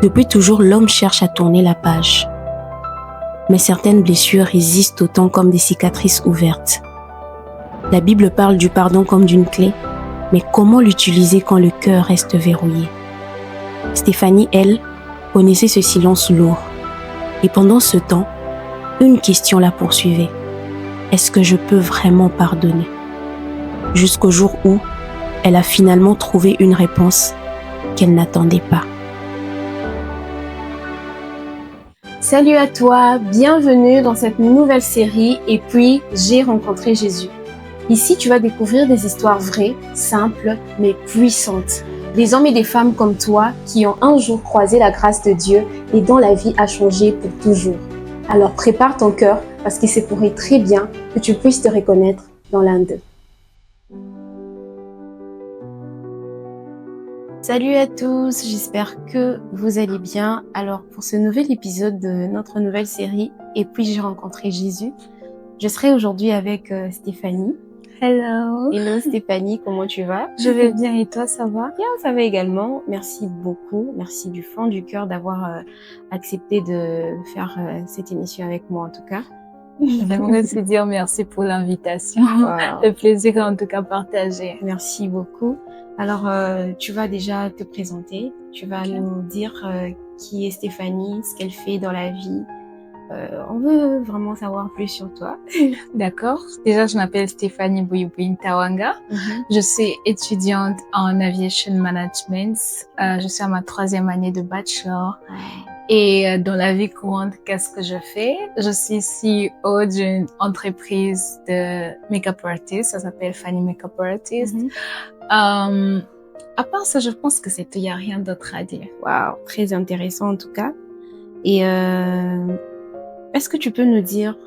Depuis toujours, l'homme cherche à tourner la page. Mais certaines blessures résistent autant comme des cicatrices ouvertes. La Bible parle du pardon comme d'une clé, mais comment l'utiliser quand le cœur reste verrouillé? Stéphanie, elle, connaissait ce silence lourd. Et pendant ce temps, une question la poursuivait. Est-ce que je peux vraiment pardonner? Jusqu'au jour où elle a finalement trouvé une réponse qu'elle n'attendait pas. Salut à toi, bienvenue dans cette nouvelle série Et puis j'ai rencontré Jésus. Ici, tu vas découvrir des histoires vraies, simples, mais puissantes. Des hommes et des femmes comme toi qui ont un jour croisé la grâce de Dieu et dont la vie a changé pour toujours. Alors prépare ton cœur parce qu'il se pourrait très bien que tu puisses te reconnaître dans l'un d'eux. Salut à tous, j'espère que vous allez bien. Alors pour ce nouvel épisode de notre nouvelle série Et puis j'ai rencontré Jésus, je serai aujourd'hui avec Stéphanie. Hello. Hello Stéphanie, comment tu vas? Je vais bien et toi, ça va? Bien, ça va également. Merci beaucoup, merci du fond du cœur d'avoir accepté de faire cette émission avec moi en tout cas. J'aimerais te dire merci pour l'invitation. Wow. Le plaisir en tout cas partagé. Merci beaucoup. Alors, tu vas déjà te présenter. Tu vas nous dire qui est Stéphanie, ce qu'elle fait dans la vie. On veut vraiment savoir plus sur toi. D'accord. Déjà, je m'appelle Stéphanie Bouyoubi Tawanga. Je suis étudiante en Aviation Management. Je suis à ma 3e année de bachelor. Et dans la vie courante, qu'est-ce que je fais? Je suis CEO d'une entreprise de make-up artist. Ça s'appelle Fanny Makeup Artist. À part ça, je pense que il n'y a rien d'autre à dire. Wow, très intéressant en tout cas. Et est-ce que tu peux nous dire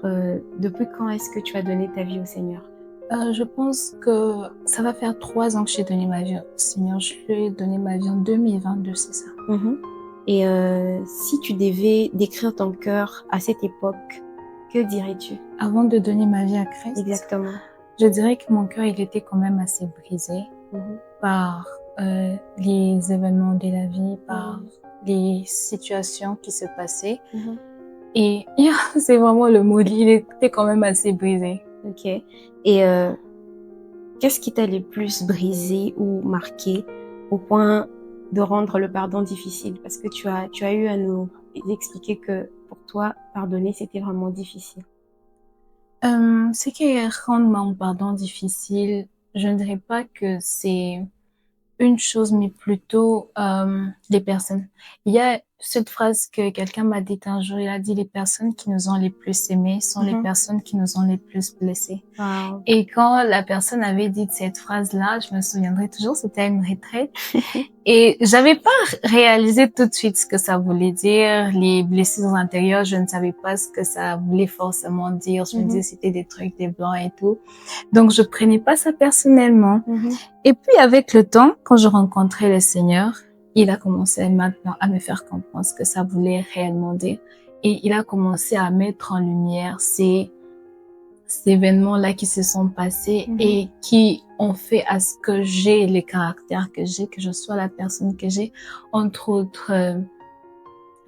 depuis quand est-ce que tu as donné ta vie au Seigneur? Je pense que ça va faire 3 ans que j'ai donné ma vie au Seigneur. Je lui ai donné ma vie en 2022, c'est ça. Et si tu devais décrire ton cœur à cette époque, que dirais-tu? Avant de donner ma vie à Christ? Exactement. Je dirais que mon cœur, il était quand même assez brisé par les événements de la vie, par les situations qui se passaient. Et c'est vraiment le mot, il était quand même assez brisé. Ok. Et qu'est-ce qui t'a le plus brisé ou marqué au point de rendre le pardon difficile? Parce que tu as eu à nous expliquer que pour toi, pardonner, c'était vraiment difficile. Ce qui rend mon pardon difficile, je ne dirais pas que c'est une chose, mais plutôt les personnes. Il y a cette phrase que quelqu'un m'a dit un jour, il a dit: les personnes qui nous ont les plus aimés sont les personnes qui nous ont les plus blessés. Wow. Et quand la personne avait dit cette phrase-là, je me souviendrai toujours, c'était à une retraite. Et j'avais pas réalisé tout de suite ce que ça voulait dire. Les blessures intérieures, je ne savais pas ce que ça voulait forcément dire. Je me disais c'était des trucs, des blancs et tout. Donc je prenais pas ça personnellement. Et puis avec le temps, quand je rencontrais le Seigneur, il a commencé maintenant à me faire comprendre ce que ça voulait réellement dire. Et il a commencé à mettre en lumière ces événements-là qui se sont passés et qui ont fait à ce que j'ai le caractère que j'ai, que je sois la personne que j'ai, entre autres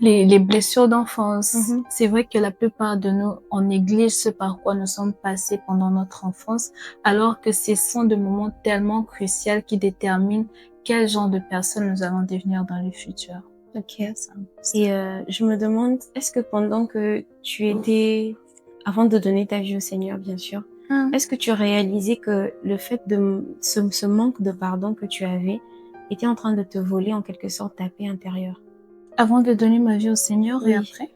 les blessures d'enfance. C'est vrai que la plupart de nous, on néglige ce par quoi nous sommes passés pendant notre enfance, alors que ce sont des moments tellement cruciaux qui déterminent quel genre de personne nous allons devenir dans le futur. Ok. Et je me demande, est-ce que pendant que tu étais, avant de donner ta vie au Seigneur, bien sûr, est-ce que tu réalisais que le fait de ce manque de pardon que tu avais était en train de te voler en quelque sorte ta paix intérieure? Avant de donner ma vie au Seigneur et après?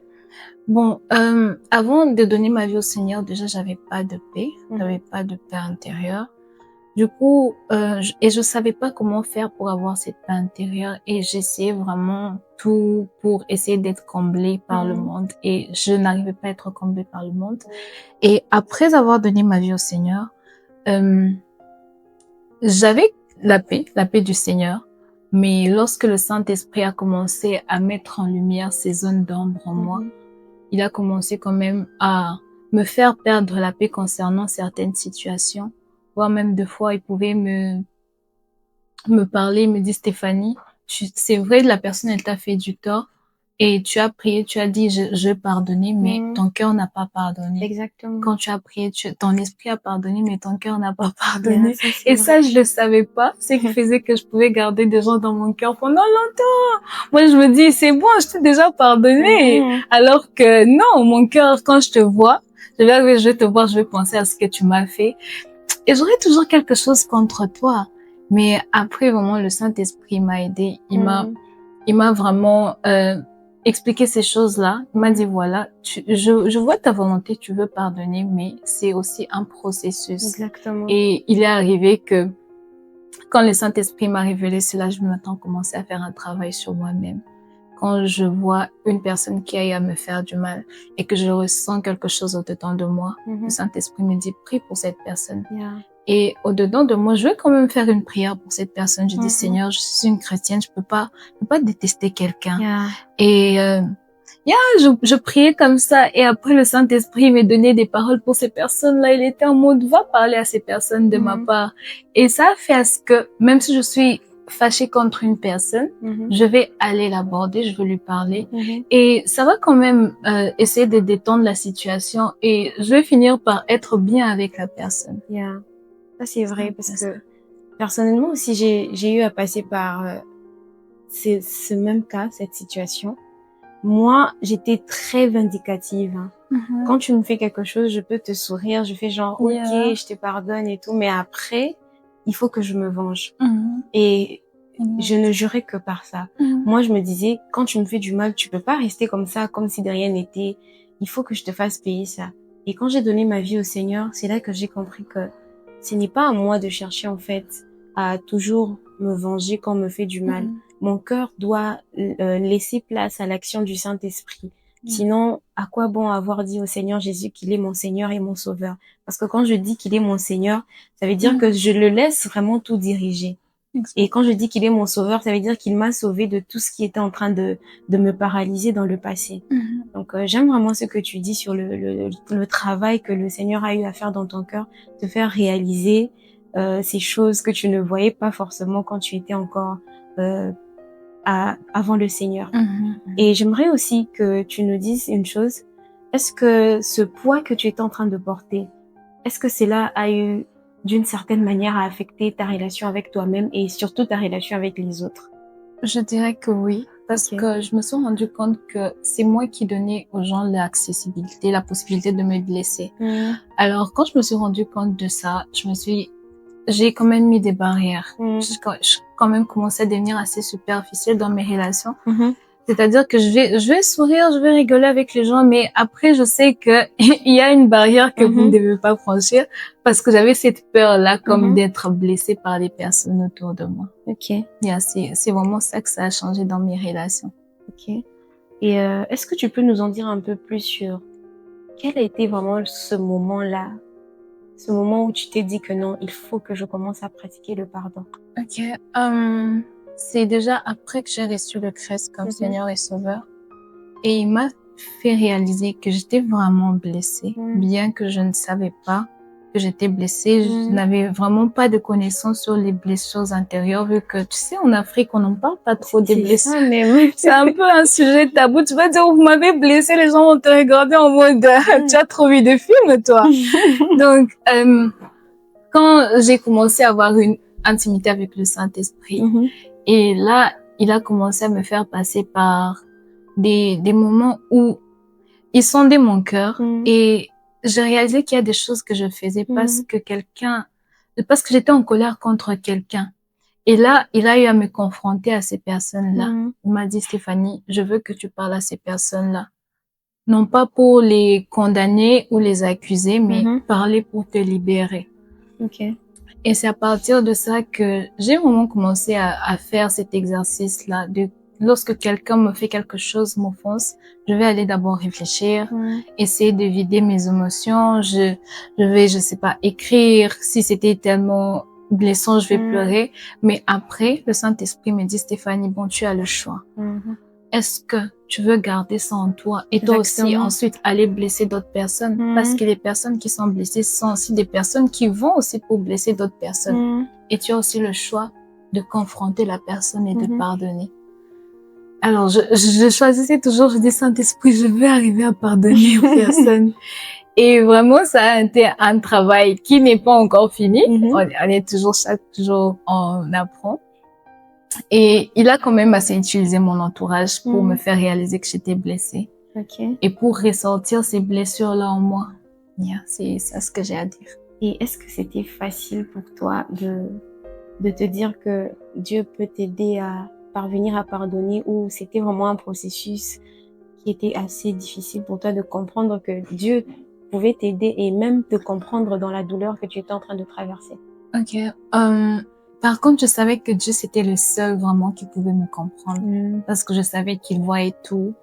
Bon, avant de donner ma vie au Seigneur, déjà, j'avais pas de paix, j'avais pas de paix intérieure. Du coup, je savais pas comment faire pour avoir cette paix intérieure et j'essayais vraiment tout pour essayer d'être comblée par le monde et je n'arrivais pas à être comblée par le monde. Et après avoir donné ma vie au Seigneur, j'avais la paix du Seigneur. Mais lorsque le Saint-Esprit a commencé à mettre en lumière ces zones d'ombre en moi, il a commencé quand même à me faire perdre la paix concernant certaines situations. Voire même 2 fois, il pouvait me parler, me dire: Stéphanie, c'est vrai, la personne, elle t'a fait du tort, et tu as prié, tu as dit je pardonner, mais ton cœur n'a pas pardonné. Exactement. Quand tu as prié, ton esprit a pardonné, mais ton cœur n'a pas pardonné. Ça, et vrai. Ça, je le savais pas. C'est qui faisait que je pouvais garder des gens dans mon cœur pendant longtemps. Moi, je me dis, c'est bon, je t'ai déjà pardonné. Alors que non, mon cœur, quand je te vois, je vais te voir, je vais penser à ce que tu m'as fait. Et j'aurais toujours quelque chose contre toi. Mais après, vraiment, le Saint-Esprit m'a aidé. Il m'a vraiment expliqué ces choses-là. Il m'a dit, voilà, je vois ta volonté, tu veux pardonner, mais c'est aussi un processus. Exactement. Et il est arrivé que quand le Saint-Esprit m'a révélé cela, je m'attends à commencer à faire un travail sur moi-même. Quand je vois une personne qui aille à me faire du mal et que je ressens quelque chose au-dedans de moi, le Saint-Esprit me dit, prie pour cette personne. Et au-dedans de moi, je vais quand même faire une prière pour cette personne. Je dis, Seigneur, je suis une chrétienne, je peux pas détester quelqu'un. Et je priais comme ça. Et après, le Saint-Esprit me donnait des paroles pour ces personnes-là. Il était en mode, va parler à ces personnes de ma part. Et ça a fait à ce que, même si je suis fâchée contre une personne, je vais aller l'aborder, je vais lui parler. Et ça va quand même essayer de détendre la situation. Et je vais finir par être bien avec la personne. Ça, c'est vrai, parce que personnellement aussi, j'ai eu à passer par ce même cas, cette situation. Moi, j'étais très vindicative. Quand tu me fais quelque chose, je peux te sourire, je fais genre, ok, je te pardonne et tout, mais après, il faut que je me venge. Et je ne jurais que par ça. Moi, je me disais, quand tu me fais du mal, tu peux pas rester comme ça, comme si de rien n'était. Il faut que je te fasse payer ça. Et quand j'ai donné ma vie au Seigneur, c'est là que j'ai compris que ce n'est pas à moi de chercher, en fait, à toujours me venger quand on me fait du mal. Mon cœur doit laisser place à l'action du Saint-Esprit. Sinon, à quoi bon avoir dit au Seigneur Jésus qu'il est mon Seigneur et mon Sauveur? Parce que quand je dis qu'il est mon Seigneur, ça veut dire que je le laisse vraiment tout diriger. Et quand je dis qu'il est mon Sauveur, ça veut dire qu'il m'a sauvé de tout ce qui était en train de me paralyser dans le passé. Donc, j'aime vraiment ce que tu dis sur le travail que le Seigneur a eu à faire dans ton cœur, te faire réaliser ces choses que tu ne voyais pas forcément quand tu étais encore avant le Seigneur. Et j'aimerais aussi que tu nous dises une chose. Est-ce que ce poids que tu étais en train de porter, est-ce que cela a eu d'une certaine manière à affecter ta relation avec toi-même et surtout ta relation avec les autres? Je dirais que oui, parce que je me suis rendu compte que c'est moi qui donnais aux gens l'accessibilité, la possibilité de me blesser. Alors, quand je me suis rendu compte de ça, j'ai quand même mis des barrières. J'ai quand même commencé à devenir assez superficielle dans mes relations. C'est-à-dire que je vais sourire, je vais rigoler avec les gens, mais après, je sais que il y a une barrière que vous ne devez pas franchir parce que j'avais cette peur-là comme d'être blessée par les personnes autour de moi. C'est vraiment ça que ça a changé dans mes relations. Et est-ce que tu peux nous en dire un peu plus sur quel a été vraiment ce moment-là? Ce moment où tu t'es dit que non, il faut que je commence à pratiquer le pardon. C'est déjà après que j'ai reçu le Christ comme Seigneur et Sauveur. Et il m'a fait réaliser que j'étais vraiment blessée, bien que je ne savais pas que j'étais blessée. Je n'avais vraiment pas de connaissances sur les blessures intérieures, vu que, tu sais, en Afrique, on n'en parle pas trop des blessures. C'est un peu un sujet tabou. Tu vas dire, vous m'avez blessé, les gens vont te regarder en mode, tu as trop vu de films, toi. Donc, quand j'ai commencé à avoir une intimité avec le Saint-Esprit, et là, il a commencé à me faire passer par des moments où il sondait mon cœur et j'ai réalisé qu'il y a des choses que je faisais parce que j'étais en colère contre quelqu'un. Et là, il a eu à me confronter à ces personnes-là. Il m'a dit, Stéphanie, je veux que tu parles à ces personnes-là. Non pas pour les condamner ou les accuser, mais parler pour te libérer. Et c'est à partir de ça que j'ai vraiment commencé à faire cet exercice-là. Lorsque quelqu'un me fait quelque chose, m'offense, je vais aller d'abord réfléchir, essayer de vider mes émotions. Je vais, je sais pas, écrire. Si c'était tellement blessant, je vais pleurer. Mais après, le Saint-Esprit me dit, Stéphanie, bon, tu as le choix. Est-ce que tu veux garder ça en toi et toi aussi ensuite aller blesser d'autres personnes? Parce que les personnes qui sont blessées sont aussi des personnes qui vont aussi pour blesser d'autres personnes. Et tu as aussi le choix de confronter la personne et de pardonner. Alors, je choisissais toujours, je dis Saint-Esprit, je veux arriver à pardonner aux personnes. Et vraiment, ça a été un travail qui n'est pas encore fini. On est toujours, chaque jour, on apprend. Et il a quand même assez utilisé mon entourage pour me faire réaliser que j'étais blessée. Et pour ressortir ces blessures-là en moi. C'est ça ce que j'ai à dire. Et est-ce que c'était facile pour toi de te dire que Dieu peut t'aider à parvenir à pardonner, ou c'était vraiment un processus qui était assez difficile pour toi de comprendre que Dieu pouvait t'aider et même te comprendre dans la douleur que tu étais en train de traverser? Par contre, je savais que Dieu, c'était le seul vraiment qui pouvait me comprendre. Parce que je savais qu'il voyait tout.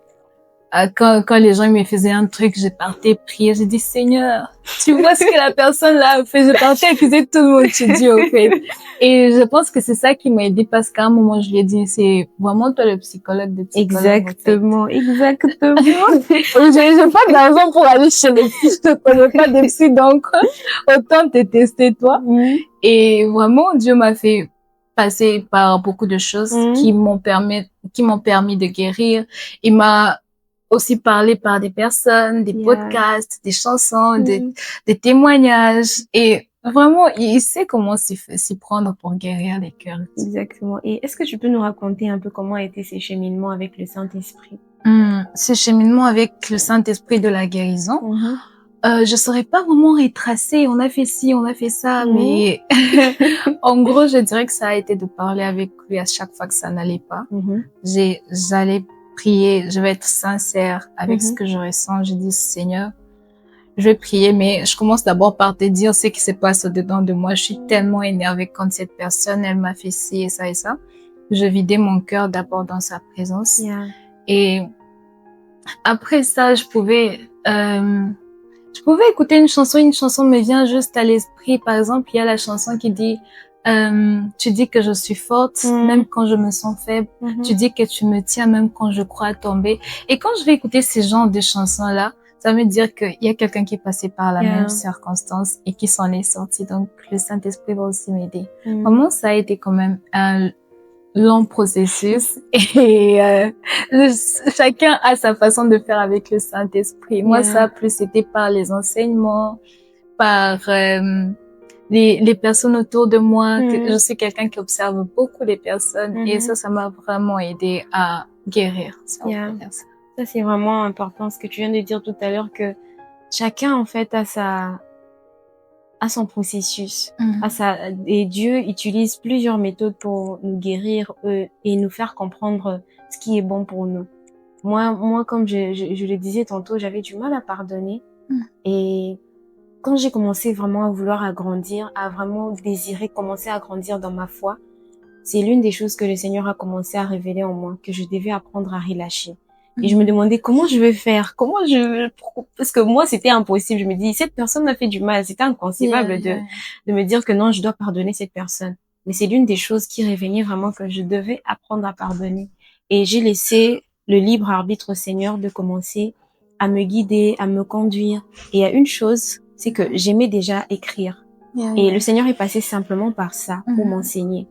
Quand les gens me faisaient un truc, je partais prier, j'ai dit, Seigneur, tu vois ce que la personne là a fait, je partais accuser tout le monde, tu dis, au fait. Et je pense que c'est ça qui m'a aidé, parce qu'à un moment, je lui ai dit, c'est vraiment toi le psychologue de psychologue. Exactement. J'ai pas d'argent pour aller chez les psy, je te connais pas des psy, donc autant te tester toi. Et vraiment, Dieu m'a fait passer par beaucoup de choses qui m'ont permis de guérir. Il m'a aussi parlé par des personnes, des podcasts, des chansons, des témoignages. Et vraiment, il sait comment s'y prendre pour guérir les cœurs. Exactement. Et est-ce que tu peux nous raconter un peu comment a été ces cheminements avec le Saint-Esprit? Ces cheminements avec le Saint-Esprit de la guérison, je saurais pas vraiment retracer. On a fait ci, on a fait ça, mais en gros, je dirais que ça a été de parler avec lui à chaque fois que ça n'allait pas. J'allais prier, je vais être sincère avec ce que je ressens. Je dis, Seigneur, je vais prier, mais je commence d'abord par te dire ce qui se passe au-dedans de moi. Je suis tellement énervée contre cette personne, elle m'a fait ci et ça et ça. Je vidais mon cœur d'abord dans sa présence. Et après ça, je pouvais écouter une chanson me vient juste à l'esprit. Par exemple, il y a la chanson qui dit, tu dis que je suis forte, même quand je me sens faible. Tu dis que tu me tiens, même quand je crois tomber. Et quand je vais écouter ces genres de chansons-là, ça veut dire qu'il y a quelqu'un qui est passé par la même circonstance et qui s'en est sorti. Donc, le Saint-Esprit va aussi m'aider. Vraiment, ça a été quand même un long processus et chacun a sa façon de faire avec le Saint-Esprit. Moi, ça, plus c'était par les enseignements, par les personnes autour de moi. Je suis quelqu'un qui observe beaucoup les personnes et ça m'a vraiment aidé à guérir. Ça, c'est vraiment important, ce que tu viens de dire tout à l'heure, que chacun, en fait, a son processus, et Dieu utilise plusieurs méthodes pour nous guérir et nous faire comprendre ce qui est bon pour nous. Moi, comme je le disais tantôt, j'avais du mal à pardonner. Et quand j'ai commencé vraiment à vouloir agrandir, à vraiment désirer commencer à grandir dans ma foi, c'est l'une des choses que le Seigneur a commencé à révéler en moi, que je devais apprendre à relâcher. Et je me demandais comment je vais faire, parce que moi c'était impossible. Je me dis, cette personne m'a fait du mal, c'était inconcevable de me dire que non, je dois pardonner cette personne. Mais c'est l'une des choses qui révélait vraiment que je devais apprendre à pardonner. Et j'ai laissé le libre arbitre au Seigneur de commencer à me guider, à me conduire. Et il y a une chose, c'est que j'aimais déjà écrire. Et le Seigneur est passé simplement par ça pour m'enseigner.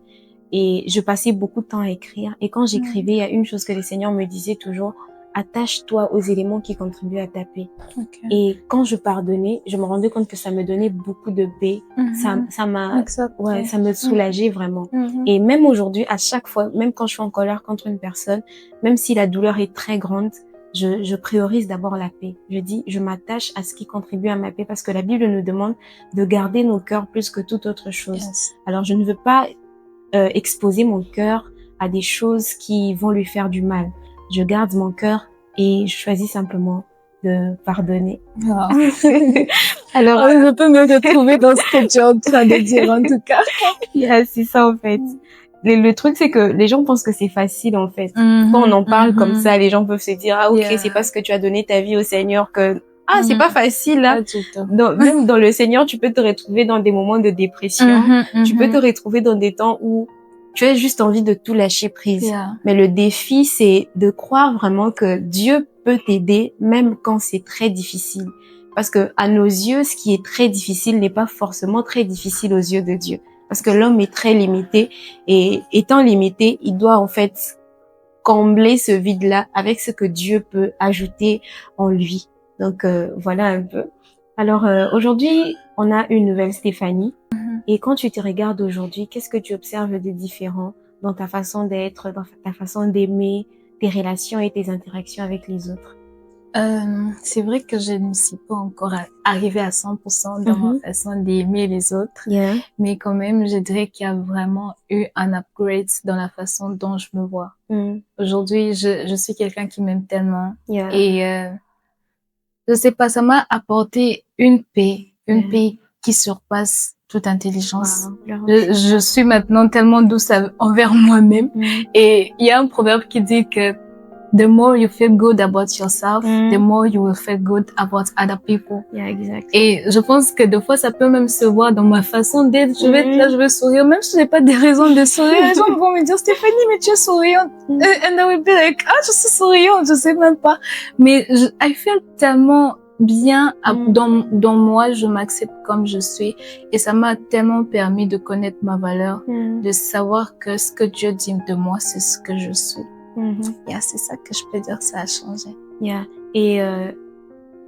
Et je passais beaucoup de temps à écrire. Et quand j'écrivais, il y a une chose que le Seigneur me disait toujours, attache-toi aux éléments qui contribuent à ta paix. Et quand je pardonnais, je me rendais compte que ça me donnait beaucoup de paix. Ça me soulageait vraiment. Et même aujourd'hui, à chaque fois, même quand je suis en colère contre une personne, même si la douleur est très grande, je priorise d'abord la paix. Je dis, je m'attache à ce qui contribue à ma paix, parce que la Bible nous demande de garder nos cœurs plus que toute autre chose. Alors, je ne veux pas exposer mon cœur à des choses qui vont lui faire du mal. Je garde mon cœur et je choisis simplement de pardonner. Alors, je peux me retrouver dans ce que tu es en train de dire, en tout cas. C'est ça, en fait. Le truc, c'est que les gens pensent que c'est facile, en fait. Quand on en parle comme ça, les gens peuvent se dire, ah, ok, c'est parce que tu as donné ta vie au Seigneur que, c'est pas facile, là. Même dans le Seigneur, tu peux te retrouver dans des moments de dépression. Tu peux te retrouver dans des temps où tu as juste envie de tout lâcher prise. Mais le défi, c'est de croire vraiment que Dieu peut t'aider, même quand c'est très difficile. Parce que à nos yeux, ce qui est très difficile n'est pas forcément très difficile aux yeux de Dieu. Parce que l'homme est très limité, et étant limité, il doit en fait combler ce vide-là avec ce que Dieu peut ajouter en lui. Donc, voilà un peu. Alors, aujourd'hui, on a une nouvelle Stéphanie. Et quand tu te regardes aujourd'hui, qu'est-ce que tu observes de différent dans ta façon d'être, dans ta façon d'aimer, tes relations et tes interactions avec les autres? C'est vrai que je ne suis pas encore arrivée à 100% dans ma façon d'aimer les autres. Yeah. Mais quand même, je dirais qu'il y a vraiment eu un upgrade dans la façon dont je me vois. Aujourd'hui, je suis quelqu'un qui m'aime tellement. Yeah. Et je sais pas, ça m'a apporté une paix qui surpasse toute intelligence. Wow. Je suis maintenant tellement douce envers moi-même. Et il y a un proverbe qui dit que the more you feel good about yourself, the more you will feel good about other people. Yeah, exact. Et je pense que des fois, ça peut même se voir dans ma façon d'être. Je vais être là, je vais sourire, même si je n'ai pas des raisons de sourire. Les gens vont me dire, Stéphanie, mais tu es souriante. And I will be like, je suis souriante, je sais même pas. Mais I feel tellement bien dans moi, je m'accepte comme je suis. Et ça m'a tellement permis de connaître ma valeur, de savoir que ce que Dieu dit de moi, c'est ce que je suis. Yeah, c'est ça que je peux dire, ça a changé. Yeah. Et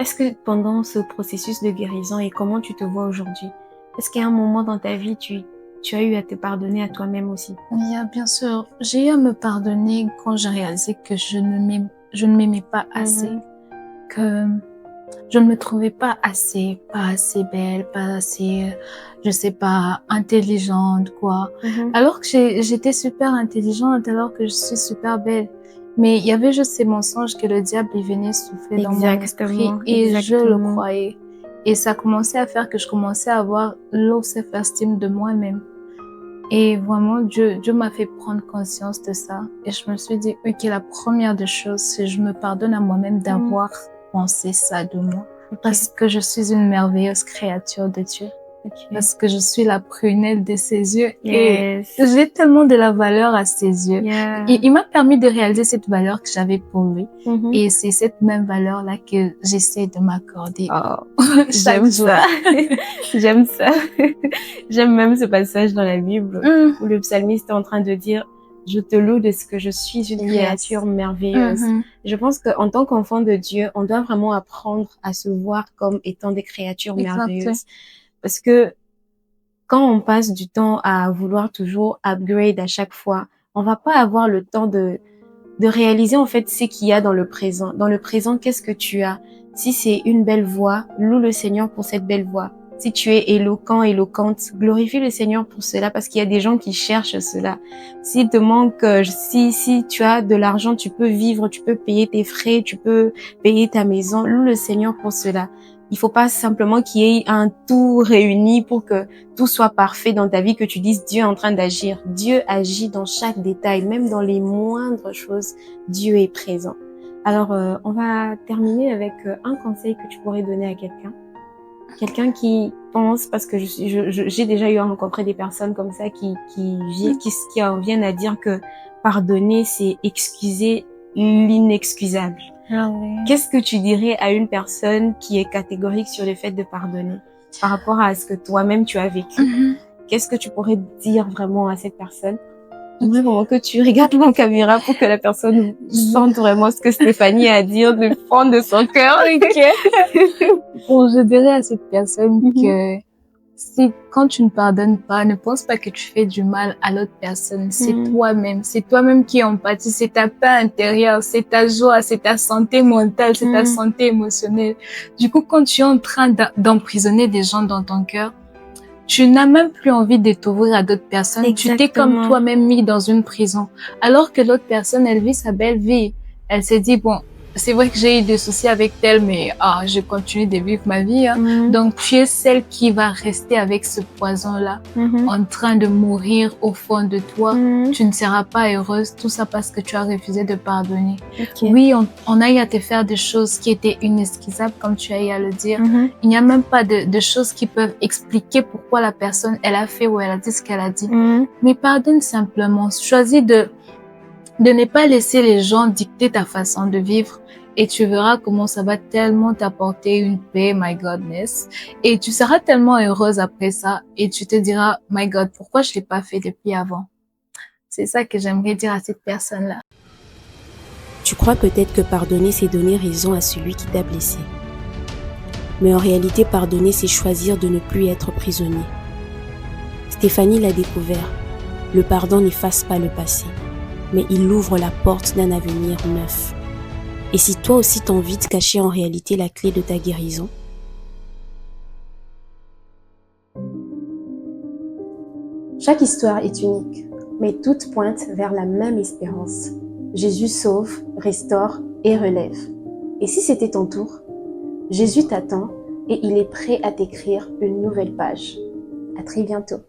est-ce que pendant ce processus de guérison et comment tu te vois aujourd'hui, est-ce qu'il y a un moment dans ta vie tu as eu à te pardonner à toi-même aussi? Yeah, bien sûr. J'ai eu à me pardonner quand j'ai réalisé que je ne m'aimais pas assez, que je ne me trouvais pas assez belle, pas assez, je sais pas, intelligente, quoi. Alors que j'étais super intelligente, alors que je suis super belle. Mais il y avait juste ces mensonges que le diable, il venait souffler dans mon esprit. Et je le croyais. Et ça commençait à faire que je commençais à avoir low self-esteem de moi-même. Et vraiment, Dieu m'a fait prendre conscience de ça. Et je me suis dit, ok, la première des choses, c'est je me pardonne à moi-même d'avoir pensé ça de moi. Parce que je suis une merveilleuse créature de Dieu. Parce que je suis la prunelle de ses yeux. Et j'ai tellement de la valeur à ses yeux. Et il m'a permis de réaliser cette valeur que j'avais pour lui. Et c'est cette même valeur-là que j'essaie de m'accorder. J'aime ça. J'aime ça. J'aime même ce passage dans la Bible où le psalmiste est en train de dire « Je te loue de ce que je suis une créature merveilleuse. Je pense qu'en tant qu'enfant de Dieu, on doit vraiment apprendre à se voir comme étant des créatures merveilleuses. Parce que quand on passe du temps à vouloir toujours upgrade à chaque fois, on va pas avoir le temps de réaliser en fait ce qu'il y a dans le présent. Dans le présent, qu'est-ce que tu as? Si c'est une belle voix, loue le Seigneur pour cette belle voix. Si tu es éloquent, éloquente, glorifie le Seigneur pour cela parce qu'il y a des gens qui cherchent cela. S'il te manque, si tu as de l'argent, tu peux vivre, tu peux payer tes frais, tu peux payer ta maison, loue le Seigneur pour cela. Il faut pas simplement qu'il y ait un tout réuni pour que tout soit parfait dans ta vie, que tu dises Dieu est en train d'agir. Dieu agit dans chaque détail, même dans les moindres choses. Dieu est présent. Alors, on va terminer avec un conseil que tu pourrais donner à quelqu'un. Quelqu'un qui pense, parce que j'ai déjà eu à rencontrer des personnes comme ça qui en viennent à dire que pardonner, c'est excuser l'inexcusable. Qu'est-ce que tu dirais à une personne qui est catégorique sur le fait de pardonner par rapport à ce que toi-même tu as vécu? Qu'est-ce que tu pourrais dire vraiment à cette personne? J'aimerais vraiment que tu regardes la caméra pour que la personne sente vraiment ce que Stéphanie a à dire du fond de son cœur. Bon, je dirais à cette personne que quand tu ne pardonnes pas, ne pense pas que tu fais du mal à l'autre personne. C'est toi-même qui en pâtis. C'est ta paix intérieure, c'est ta joie, c'est ta santé mentale, c'est ta santé émotionnelle. Du coup, quand tu es en train d'emprisonner des gens dans ton cœur, tu n'as même plus envie de t'ouvrir à d'autres personnes. Exactement. Tu t'es comme toi-même mis dans une prison. Alors que l'autre personne, elle vit sa belle vie. Elle s'est dit, bon, c'est vrai que j'ai eu des soucis avec elle, mais je continue de vivre ma vie. Donc, tu es celle qui va rester avec ce poison-là, en train de mourir au fond de toi. Tu ne seras pas heureuse, tout ça parce que tu as refusé de pardonner. Oui, on a eu à te faire des choses qui étaient inexcusables, comme tu as eu à le dire. Il n'y a même pas de choses qui peuvent expliquer pourquoi la personne, elle a fait ou elle a dit ce qu'elle a dit. Mais pardonne simplement. Choisis de ne pas laisser les gens dicter ta façon de vivre. Et tu verras comment ça va tellement t'apporter une paix, my godness. Et tu seras tellement heureuse après ça. Et tu te diras, my God, pourquoi je l'ai pas fait depuis avant? C'est ça que j'aimerais dire à cette personne-là. Tu crois peut-être que pardonner, c'est donner raison à celui qui t'a blessé. Mais en réalité, pardonner, c'est choisir de ne plus être prisonnier. Stéphanie l'a découvert. Le pardon n'efface pas le passé, mais il ouvre la porte d'un avenir neuf. Et si toi aussi t'envies de cacher en réalité la clé de ta guérison? Chaque histoire est unique, mais toutes pointent vers la même espérance. Jésus sauve, restaure et relève. Et si c'était ton tour? Jésus t'attend et il est prêt à t'écrire une nouvelle page. À très bientôt.